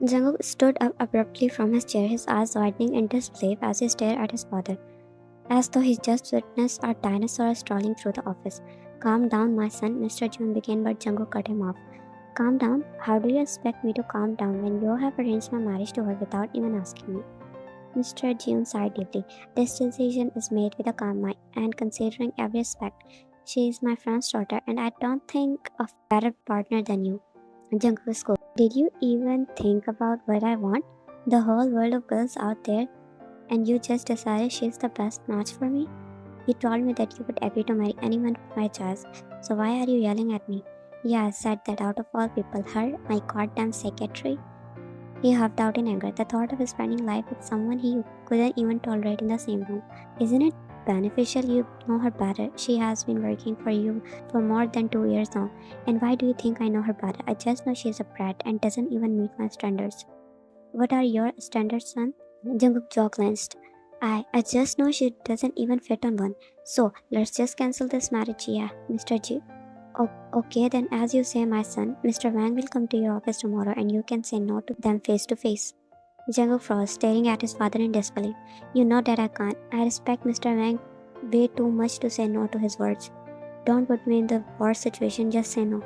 Jungkook stood up abruptly from his chair, his eyes widening in disbelief as he stared at his father, as though he just witnessed a dinosaur strolling through the office. Calm down, my son, Mr. June began, but Jungkook cut him off. Calm down? How do you expect me to calm down when you have arranged my marriage to her without even asking me? Mr. June sighed deeply. This decision is made with a calm mind and considering every aspect. She is my friend's daughter, and I don't think of a better partner than you. Jungkook scolded. Did you even think about what I want? The whole world of girls out there, and you just decided she's the best match for me? You told me that you would agree to marry anyone of my choice, so why are you yelling at me? Yeah, I said that out of all people, her, my goddamn secretary. He huffed out in anger. The thought of spending life with someone he couldn't even tolerate in the same room. Isn't it beneficial? You know her better. She has been working for you for more than 2 years now. And why do you think I know her better? I just know she's a brat and doesn't even meet my standards. What are your standards, son? Jungkook jaw clenched. I just know she doesn't even fit on one. So let's just cancel this marriage, yeah, Mr. G. Okay, then as you say, my son, Mr. Wang will come to your office tomorrow and you can say no to them face to face. Jungkook froze, staring at his father in disbelief. You know that I can't. I respect Mr. Wang way too much to say no to his words. Don't put me in the worst situation, just say no.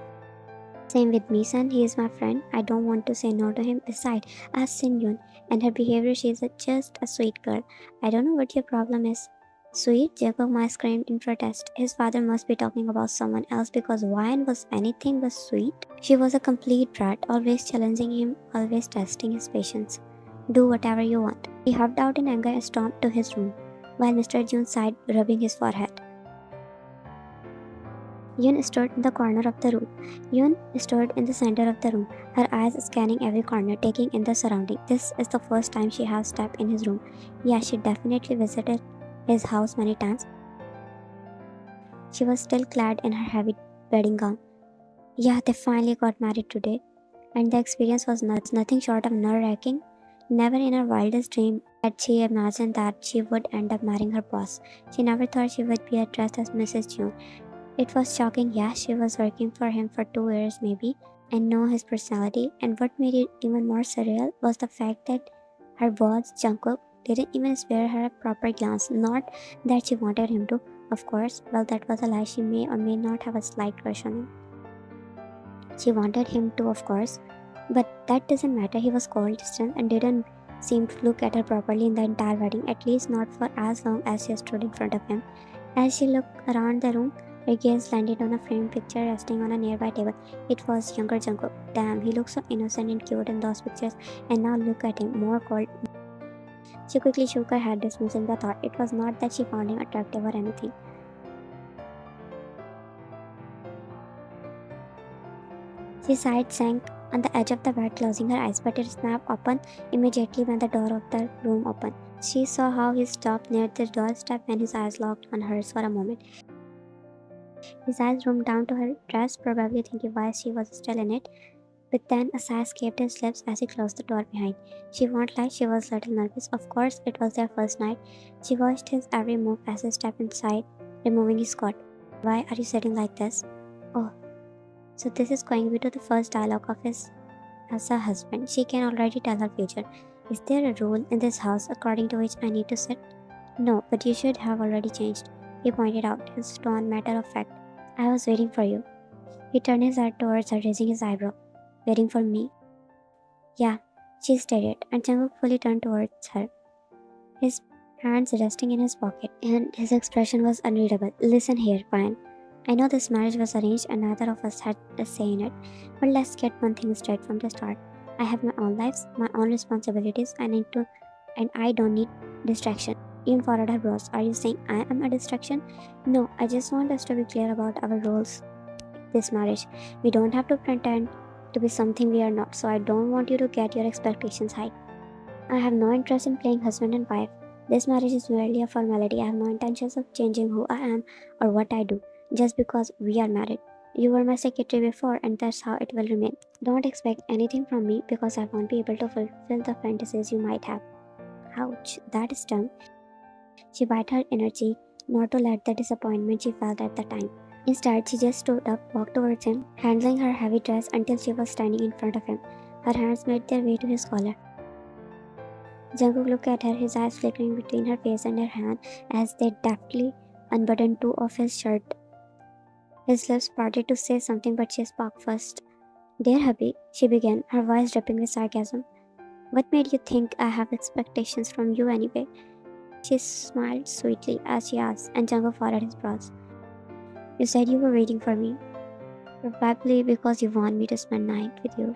Same with me, son. He is my friend. I don't want to say no to him. Besides, I've seen Yun and her behavior. She's just a sweet girl. I don't know what your problem is. Sweet? Jacob might screamed in protest. His father must be talking about someone else because Wyan was anything but sweet. She was a complete brat, always challenging him, always testing his patience. Do whatever you want. He huffed out in anger and stomped to his room, while Mr. June sighed, rubbing his forehead. Yun stood in the corner of the room. Yun stood in the center of the room, her eyes scanning every corner, taking in the surrounding. This is the first time she has stepped in his room. Yeah, she definitely visited his house many times. She was still clad in her heavy wedding gown. Yeah, they finally got married today, and the experience was nothing short of nerve-wracking. Never in her wildest dream had she imagined that she would end up marrying her boss. She never thought she would be addressed as Mrs. June. It was shocking, yeah, she was working for him for 2 years maybe, and know his personality, and what made it even more surreal was the fact that her boss, Jungkook, didn't even spare her a proper glance. Not that she wanted him to, of course, well that was a lie, she may or may not have a slight crush on him. She wanted him to, of course, but that doesn't matter, he was cold, distant, and didn't seem to look at her properly in the entire wedding, at least not for as long as she stood in front of him. As she looked around the room, her gaze landed on a framed picture resting on a nearby table. It was younger Jungkook. Damn, he looked so innocent and cute in those pictures, and now look at him, more cold. She quickly shook her head, dismissing the thought. It was not that she found him attractive or anything. She sighed, sank on the edge of the bed, closing her eyes, but it snapped open immediately when the door of the room opened. She saw how he stopped near the doorstep and his eyes locked on hers for a moment. His eyes roamed down to her dress, probably thinking why she was still in it. But then a sigh escaped his lips as he closed the door behind. She won't lie, she was a little nervous. Of course, it was their first night. She watched his every move as he stepped inside, removing his coat. Why are you sitting like this? Oh, so this is going to be the first dialogue of his as a husband. She can already tell her future. Is there a rule in this house according to which I need to sit? No, but you should have already changed, he pointed out, his tone matter of fact. I was waiting for you. He turned his head towards her, raising his eyebrow. Waiting for me? Yeah, she stared, and Jungkook fully turned towards her, his hands resting in his pocket, and his expression was unreadable. Listen here, Ryan. I know this marriage was arranged and neither of us had a say in it, but let's get one thing straight from the start. I have my own lives, my own responsibilities, and I don't need distraction. Ian followed her brows. Are you saying I am a distraction? No, I just want us to be clear about our roles in this marriage. We don't have to pretend to be something we are not, so I don't want you to get your expectations high. I have no interest in playing husband and wife. This marriage is merely a formality. I have no intentions of changing who I am or what I do just because we are married. You were my secretary before, and that's how it will remain. Don't expect anything from me because I won't be able to fulfill the fantasies you might have. Ouch, that stung. She bit her energy not to let the disappointment she felt at the time. Instead, she just stood up, walked towards him, handling her heavy dress until she was standing in front of him. Her hands made their way to his collar. Jungkook looked at her, his eyes flickering between her face and her hand as they deftly unbuttoned two of his shirt. His lips parted to say something, but she spoke first. "Dear hubby," she began, her voice dripping with sarcasm. "What made you think I have expectations from you anyway?" She smiled sweetly as she asked, and Jungkook furrowed his brows. "You said you were waiting for me. Probably because you want me to spend night with you."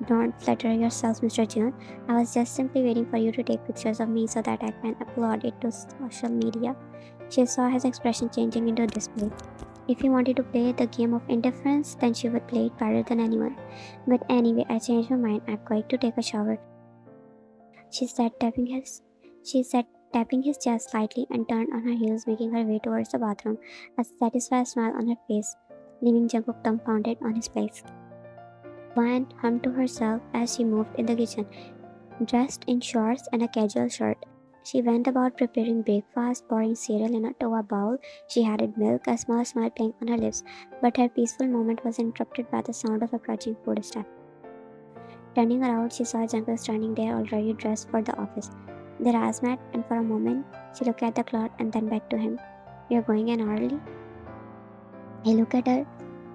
"Don't flatter yourself, Mr. June. I was just simply waiting for you to take pictures of me so that I can upload it to social media." She saw his expression changing into disbelief. If he wanted to play the game of indifference, then she would play it better than anyone. "But anyway, I changed my mind. I'm going to take a shower," she said, tapping his chest slightly and turned on her heels, making her way towards the bathroom, a satisfied smile on her face, leaving Jungkook dumbfounded on his place. Wan hummed to herself as she moved in the kitchen, dressed in shorts and a casual shirt. She went about preparing breakfast, pouring cereal into a bowl. She added milk, a small smile playing on her lips, but her peaceful moment was interrupted by the sound of approaching footsteps. Turning around, she saw Jungkook standing there already dressed for the office. Their eyes met, and for a moment, she looked at the clock and then back to him. "You're going in early?" He looked at her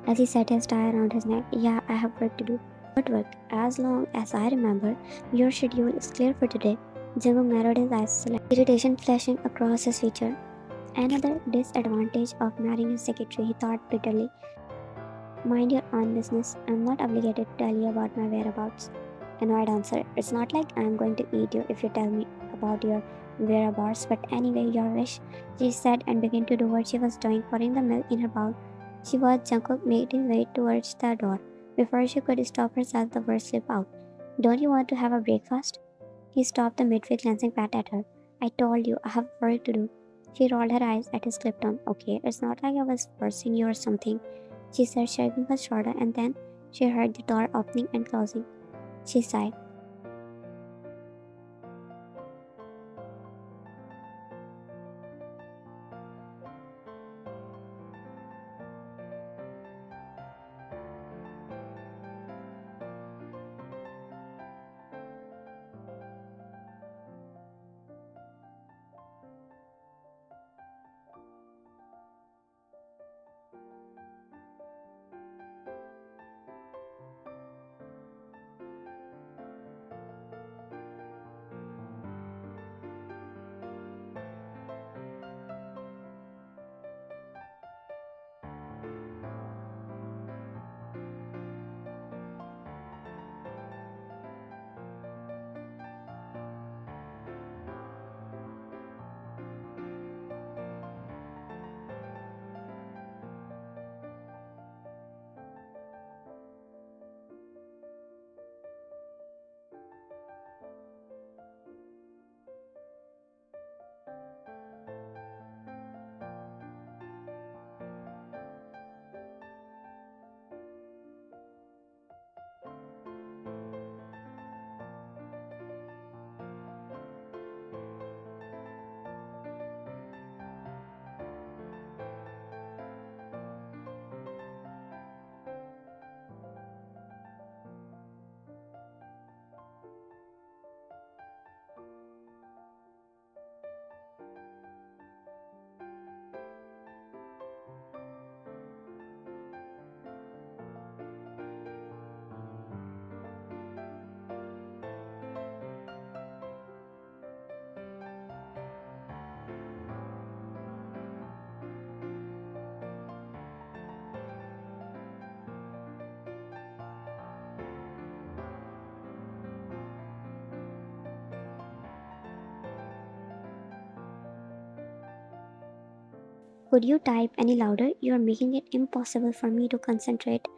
as he set his tie around his neck. "Yeah, I have work to do." "What work?" "As long as I remember, your schedule is clear for today." Jungkook narrowed his eyes, slightly, irritation flashing across his feature. Another disadvantage of marrying a secretary, he thought bitterly. "Mind your own business. I'm not obligated to tell you about my whereabouts." Annoyed answer. "It's not like I'm going to eat you if you tell me about your whereabouts, but anyway, your wish," she said and began to do what she was doing, pouring the milk in her bowl. She watched Jungkook make his way towards the door. Before she could stop herself, the words slipped out. "Don't you want to have a breakfast?" He stopped the midway, glancing back at her. "I told you, I have work to do." She rolled her eyes at his clip tone. "Okay, it's not like I was forcing you or something," she said, shrugging her shoulder, and then she heard the door opening and closing. She sighed. "Could you type any louder? You're making it impossible for me to concentrate."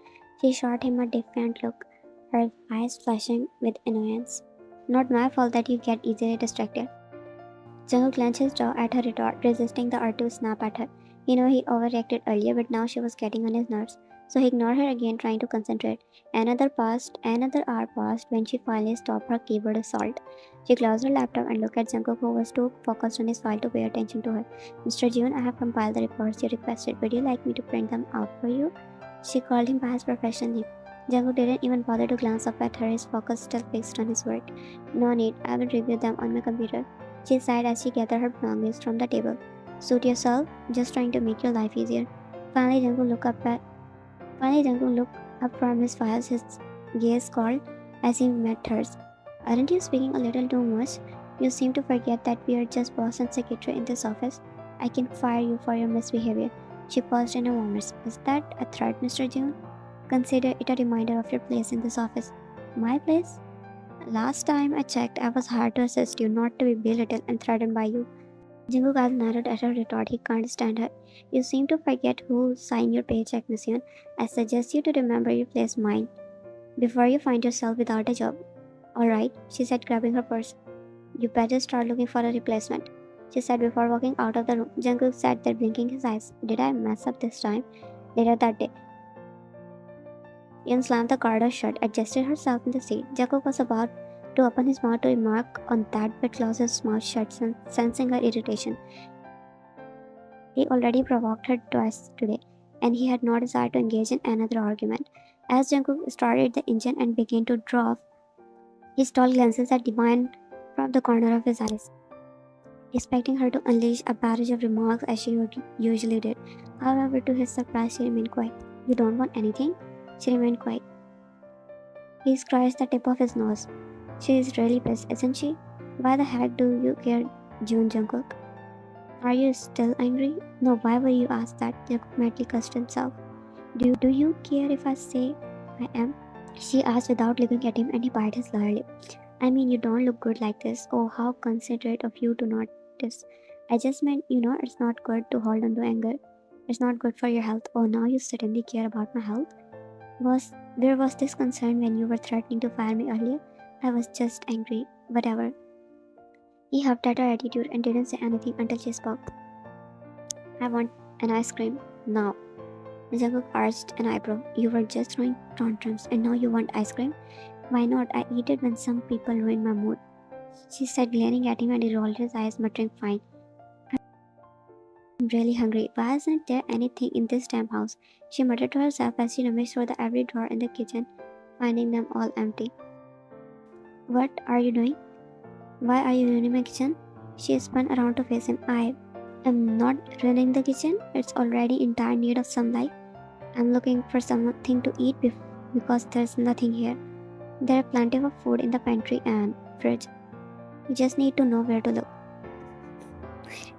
She shot him a defiant look, her eyes flashing with annoyance. "Not my fault that you get easily distracted." Jungkook clenched his jaw at her retort, resisting the urge to snap at her. He knew he overreacted earlier, but now she was getting on his nerves. So he ignored her again, trying to concentrate. Another hour passed when she finally stopped her keyboard assault. She closed her laptop and looked at Jungkook, who was too focused on his file to pay attention to her. "Mr. June, I have compiled the reports you requested. Would you like me to print them out for you?" She called him by his professional name. Jungkook didn't even bother to glance up at her, his focus still fixed on his work. No need, I will review them on my computer. She sighed as she gathered her belongings from the table. Suit yourself, just trying to make your life easier. Finally, Jungkook looked up from his files, his gaze cold as he met hers. Aren't you speaking a little too much? You seem to forget that we are just boss and secretary in this office. I can fire you for your misbehavior. She paused in a moment. Is that a threat, Mr. June? Consider it a reminder of your place in this office. My place? Last time I checked, I was hired to assist you, not to be belittled and threatened by you. Jungkook eyes narrowed at her retort. He can't stand her. You seem to forget who signed your paycheck, Miss Yun. I suggest you to remember your place mine before you find yourself without a job. Alright, she said, grabbing her purse. You better start looking for a replacement, she said before walking out of the room. Jungkook sat there blinking his eyes. Did I mess up this time? Later that day, Yun slammed the car door shut, adjusted herself in the seat. Jungkook was about to open his mouth to remark on that, but closed his mouth shut, sensing her irritation. He already provoked her twice today, and he had no desire to engage in another argument. As Jungkook started the engine and began to draw, he stole glances at Divine from the corner of his eyes, expecting her to unleash a barrage of remarks as she usually did. However, to his surprise, she remained quiet. You don't want anything? She remained quiet. He scratched the tip of his nose. She is really pissed, isn't she? Why the heck do you care, Jungkook? Are you still angry? No, why would you ask that? Jungkook madly cursed himself. Do you care if I say I am? She asked without looking at him, and he bit his lower lip. I mean, you don't look good like this. Oh, how considerate of you to notice. I just meant, it's not good to hold on to anger. It's not good for your health. Oh, now you suddenly care about my health? Where was this concern when you were threatening to fire me earlier? I was just angry. Whatever. He huffed at her attitude and didn't say anything until she spoke. I want an ice cream. Now. Jungkook arched an eyebrow. You were just throwing tantrums and now you want ice cream? Why not? I eat it when some people ruin my mood. She said, glaring at him, and he rolled his eyes, muttering, fine. I'm really hungry. Why isn't there anything in this damn house? She muttered to herself as she rummaged through every drawer in the kitchen, finding them all empty. What are you doing? Why are you ruining my kitchen? She spun around to face him. I am not ruining the kitchen. It's already in dire need of some life. I'm looking for something to eat because there's nothing here. There are plenty of food in the pantry and fridge. You just need to know where to look.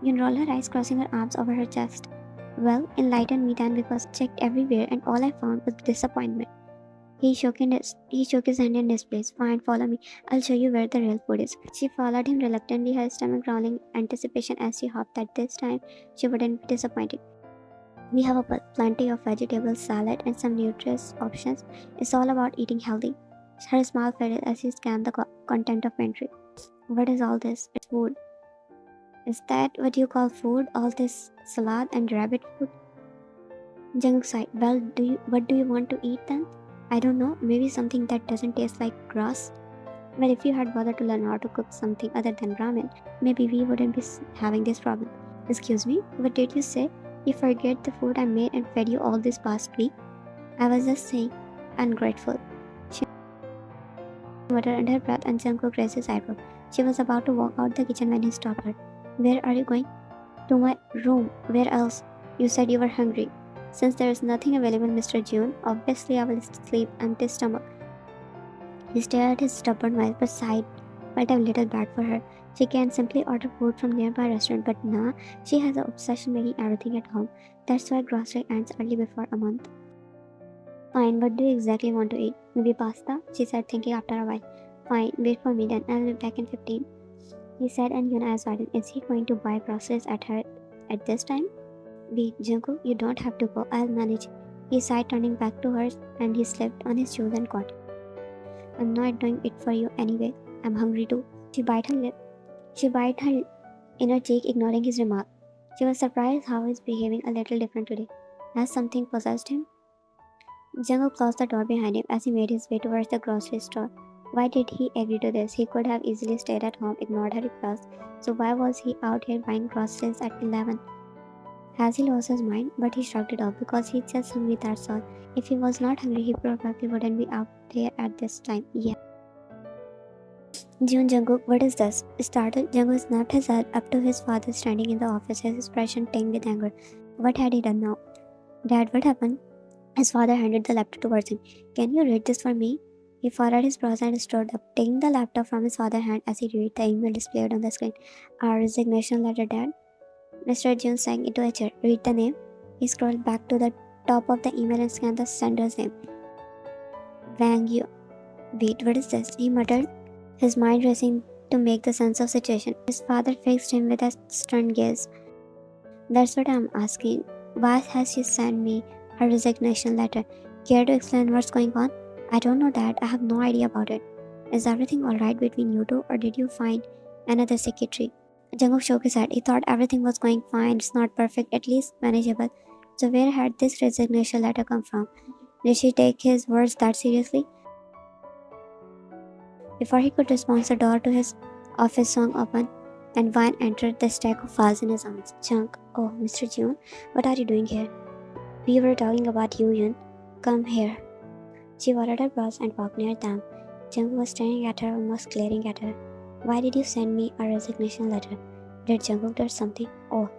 Yun rolled her eyes, crossing her arms over her chest. Well, enlighten me then, because I checked everywhere and all I found was disappointment. He shook his hand in disbelief. Fine, follow me. I'll show you where the real food is. She followed him reluctantly, her stomach growling anticipation as she hoped that this time she wouldn't be disappointed. We have plenty of vegetables, salad, and some nutritious options. It's all about eating healthy. Her smile faded as she scanned the content of pantry. What is all this? It's food. Is that what you call food? All this salad and rabbit food? Jungkook sighed. Well, what do you want to eat then? I don't know. Maybe something that doesn't taste like grass. Well, if you had bothered to learn how to cook something other than ramen, maybe we wouldn't be having this problem. Excuse me? What did you say? You forget the food I made and fed you all this past week? I was just saying, ungrateful. She muttered under her breath, and Jungkook raised his eyebrow. She was about to walk out the kitchen when he stopped her. Where are you going? To my room. Where else? You said you were hungry. Since there is nothing available, Mr. June, obviously I will sleep empty stomach. He stared at his stubborn wife, but sighed, felt a little bad for her. She can simply order food from nearby restaurant, but nah, she has an obsession making everything at home. That's why grocery ends early before a month. Fine, what do you exactly want to eat? Maybe pasta? She said, thinking after a while. Fine, wait for me then, I'll be back in 15. He said, and Yuna eyes widened. Is he going to buy groceries at this time? Wait, Jungkook, you don't have to go. I'll manage. He sighed, turning back to her, and he slipped on his shoes and coat. I'm not doing it for you anyway. I'm hungry too. She bit her lip. She bit her inner cheek, ignoring his remark. She was surprised how he was behaving a little different today. Has something possessed him? Jungkook closed the door behind him as he made his way towards the grocery store. Why did he agree to this? He could have easily stayed at home, ignored her request. So why was he out here buying groceries at 11? Has he lost his mind? But he shrugged it off because he's just hungry, that's all. If he was not hungry, he probably wouldn't be out there at this time. Yeah. Jungkook, what is this? Startled, Jungkook snapped his head up to his father standing in the office, his expression tinged with anger. What had he done now? Dad, what happened? His father handed the laptop towards him. Can you read this for me? He furrowed his brows and stood up, taking the laptop from his father's hand as he read the email displayed on the screen. Our resignation letter, Dad. Mr. June sank into a chair. Read the name. He scrolled back to the top of the email and scanned the sender's name. Wang Yu. Wait, what is this? He muttered, his mind racing to make the sense of situation. His father fixed him with a stern gaze. That's what I'm asking. Why has she sent me her resignation letter? Care to explain what's going on? I don't know, Dad. I have no idea about it. Is everything alright between you two, or did you find another secretary? Jungkook shook his head. He thought everything was going fine. It's not perfect, at least manageable. So where had this resignation letter come from? Did she take his words that seriously? Before he could respond, the door to his office swung open, and Vine entered the stack of files in his arms. Junk, oh, Mr. June, what are you doing here? We were talking about you, Yun. Come here. She lowered her brows and walked near them. Jung was staring at her, almost glaring at her. Why did you send me a resignation letter? Did Jungkook do something? Oh.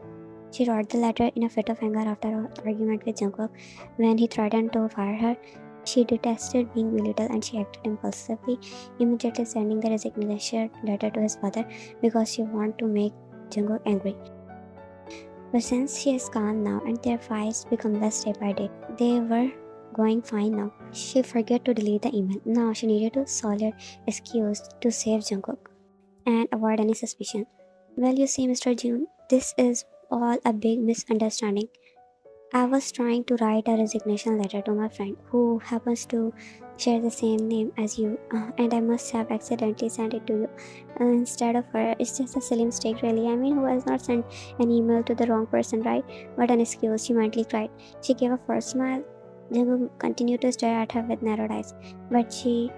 She wrote the letter in a fit of anger after her argument with Jungkook when he threatened to fire her. She detested being belittled and she acted impulsively, immediately sending the resignation letter to his father because she wanted to make Jungkook angry. But since she is calm now and their fights become less day by day, they were going fine now. She forgot to delete the email. Now she needed a solid excuse to save Jungkook and avoid any suspicion. Well, you see, Mr. June, this is all a big misunderstanding. I was trying to write a resignation letter to my friend who happens to share the same name as you, and I must have accidentally sent it to you instead of her. It's just a silly mistake, really. I mean, who has not sent an email to the wrong person, right? What an excuse, she mentally cried. She gave a forced smile. Jungkook continued to stare at her with narrowed eyes, but she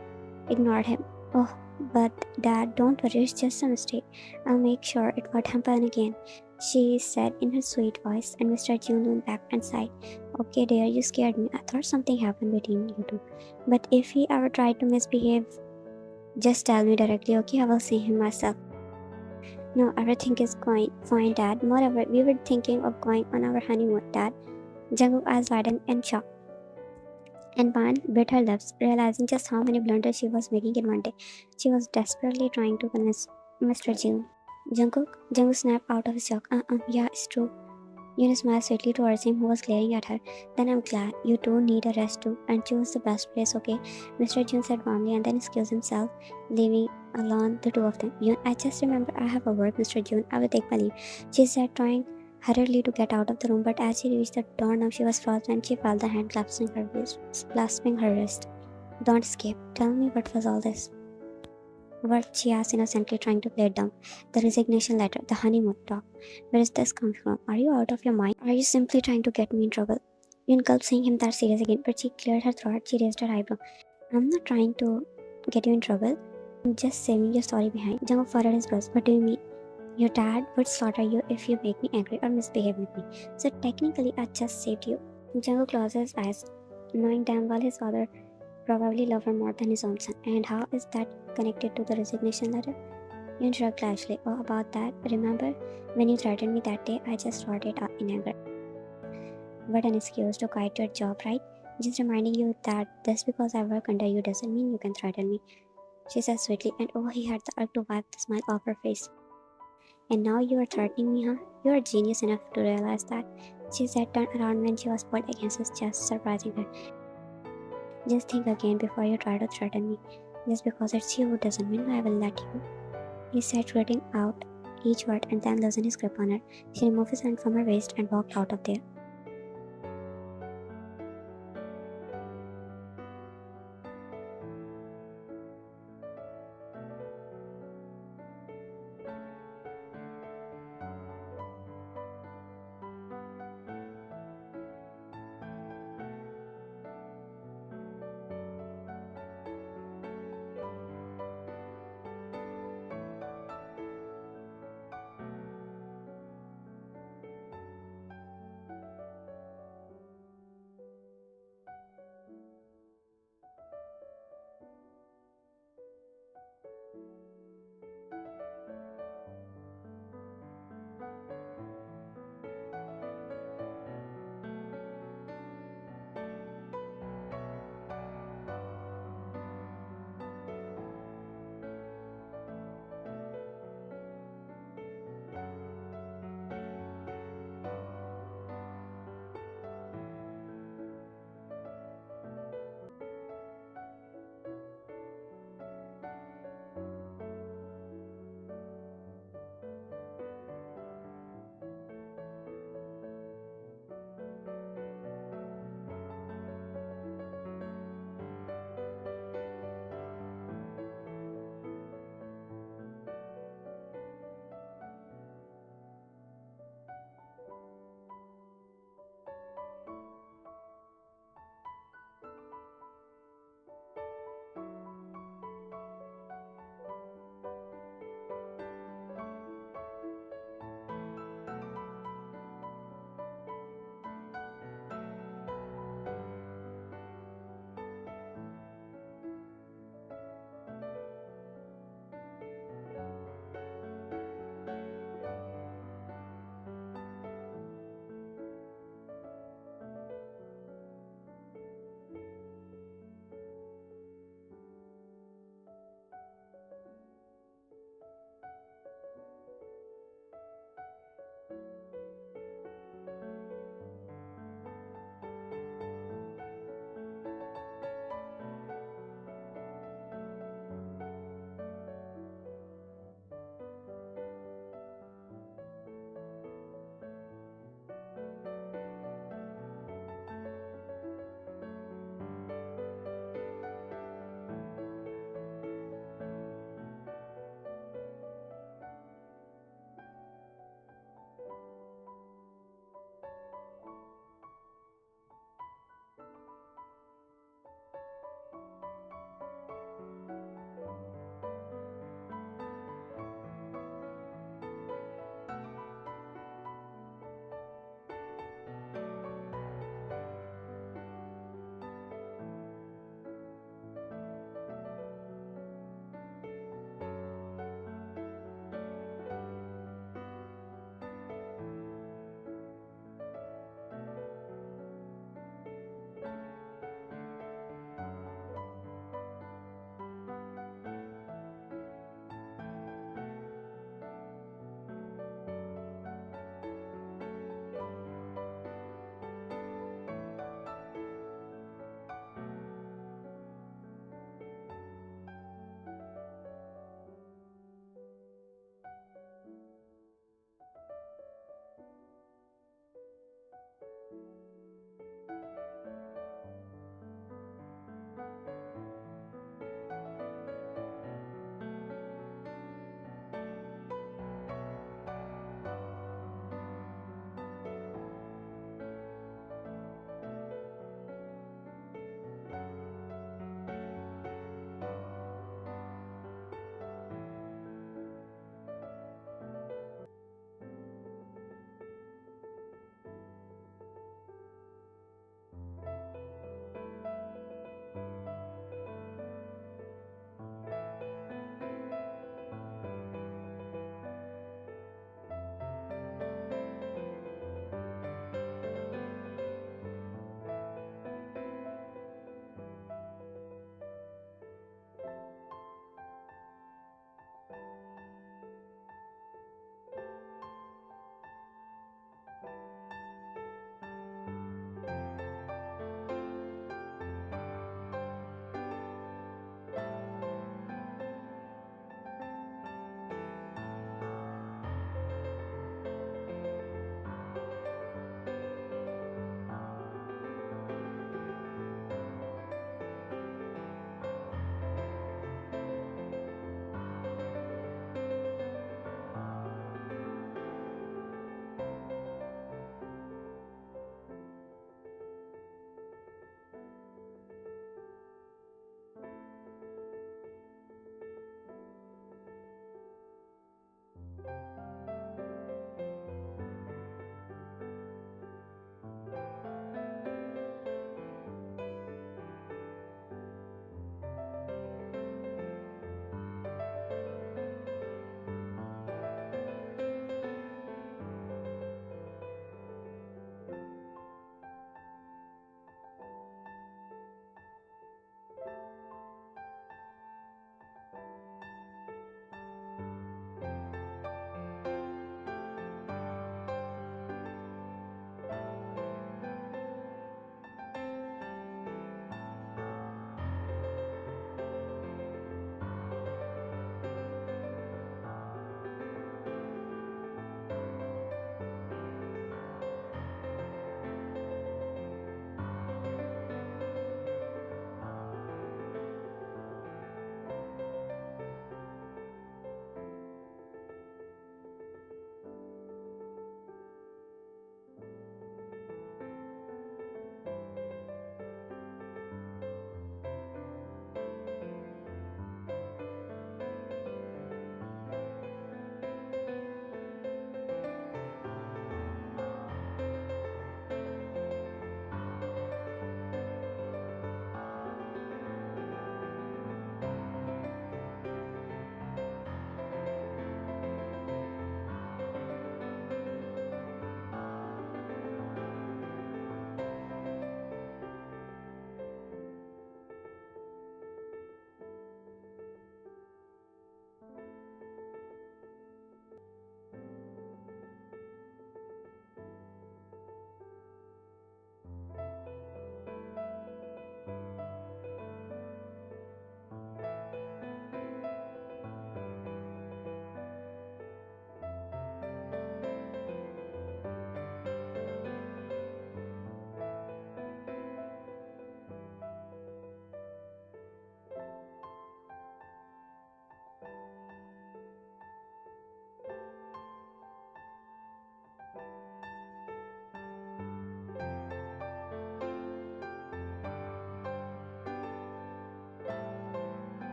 ignored him. Oh, but Dad, don't worry, it's just a mistake. I'll make sure it won't happen again, she said in her sweet voice, and Mr. June leaned back and sighed. Okay, dear, you scared me. I thought something happened between you two. But if he ever tried to misbehave, just tell me directly, okay? I will see him myself. No, everything is going fine, Dad. Moreover, we were thinking of going on our honeymoon, Dad. Jungkook's eyes widened in shock. And Ban bit her lips, realizing just how many blunders she was making in one day. She was desperately trying to convince Mr. June. Jungkook snapped out of his shock. Yeah, it's true. Yuna smiled sweetly towards him, who was glaring at her. Then I'm glad. You two need a rest too, and choose the best place, okay? Mr. June said warmly and then excused himself, leaving alone the two of them. Yun, I just remember I have a work, Mr. June. I will take my leave, she said, trying hurriedly to get out of the room, but as she reached the doorknob, she was frozen and she felt the hand clasping her wrist. Don't escape. Tell me what was all this? What? She asked innocently, trying to play it down. The resignation letter, the honeymoon talk. Where is this coming from? Are you out of your mind? Are you simply trying to get me in trouble? Yun gulped, seeing him that serious again, but she cleared her throat. She raised her eyebrow. I'm not trying to get you in trouble. I'm just saving your story behind. Jungkook furrowed his brows. What do you mean? Your dad would slaughter you if you make me angry or misbehave with me. So technically, I just saved you. Jungkook closed his eyes, knowing damn well his father probably loved her more than his own son. And how is that connected to the resignation letter? Yun shrugged largely. Oh, about that. Remember when you threatened me that day? I just wrote it in anger. What an excuse to quit your job, right? Just reminding you that just because I work under you doesn't mean you can threaten me, she said sweetly, and oh, he had the urge to wipe the smile off her face. And now you are threatening me, huh? You are genius enough to realize that, she said, turned around when she was pulled against his chest, surprising her. Just think again before you try to threaten me. Just because it's you doesn't mean I will let you, he said, gritting out each word and then loosened his grip on her. She removed his hand from her waist and walked out of there.